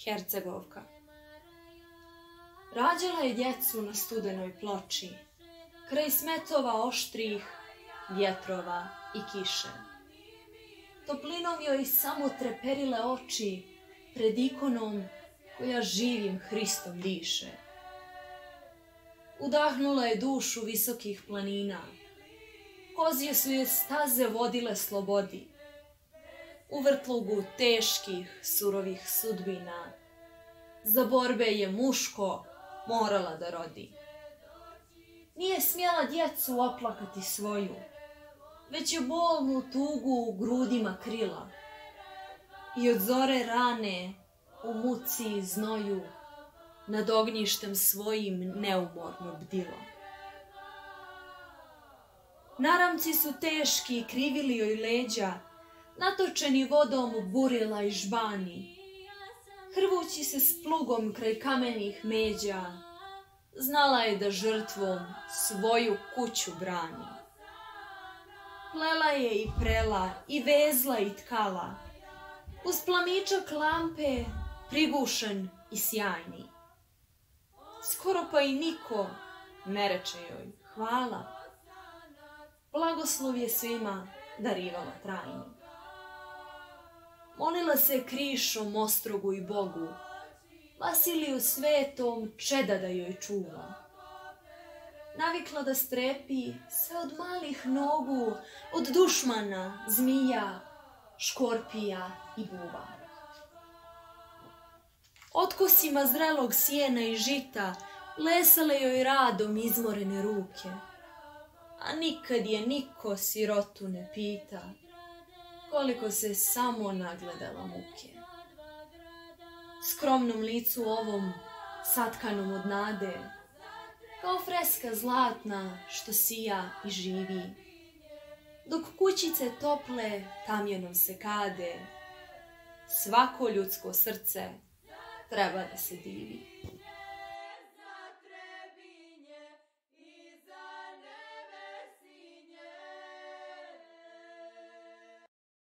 Hercegovka. Rađala je djecu na studenoj ploči, kraj smetova oštrih, vjetrova i kiše. Toplinom joj samo treperile oči pred ikonom koja živim Hristom diše. Udahnula je dušu visokih planina, kozije su je staze vodile slobodi, u vrtlogu teških, surovih sudbina, za borbe je muško morala da rodi. Nije smjela djecu oplakati svoju, već je bolnu tugu u grudima krila i od zore rane u muci i znoju nad ognjištem svojim neumorno bdila. Naramci su teški krivili joj leđa, natočeni vodom burila i žbani, hrvući se s plugom kraj kamenih međa, znala je da žrtvom svoju kuću brani. Plela je i prela, i vezla i tkala, uz plamičak lampe, prigušen i sjajni. Skoro pa i niko ne reče joj hvala. Blagoslov je svima darivala trajni. Molila se krišom ostrogu i Bogu, Vasiliju svetom čeda da joj čuva. Navikla da strepi sve od malih nogu, od dušmana, zmija, škorpija i buba. Otkosima zrelog sjena i žita lesale joj radom izmorene ruke, a nikad je niko sirotu ne pita koliko se samo nagledala muke. Skromnom licu ovom, satkanom od nade, kao freska zlatna što sija i živi, dok kućice tople kamjenom se kade, svako ljudsko srce treba da se divi.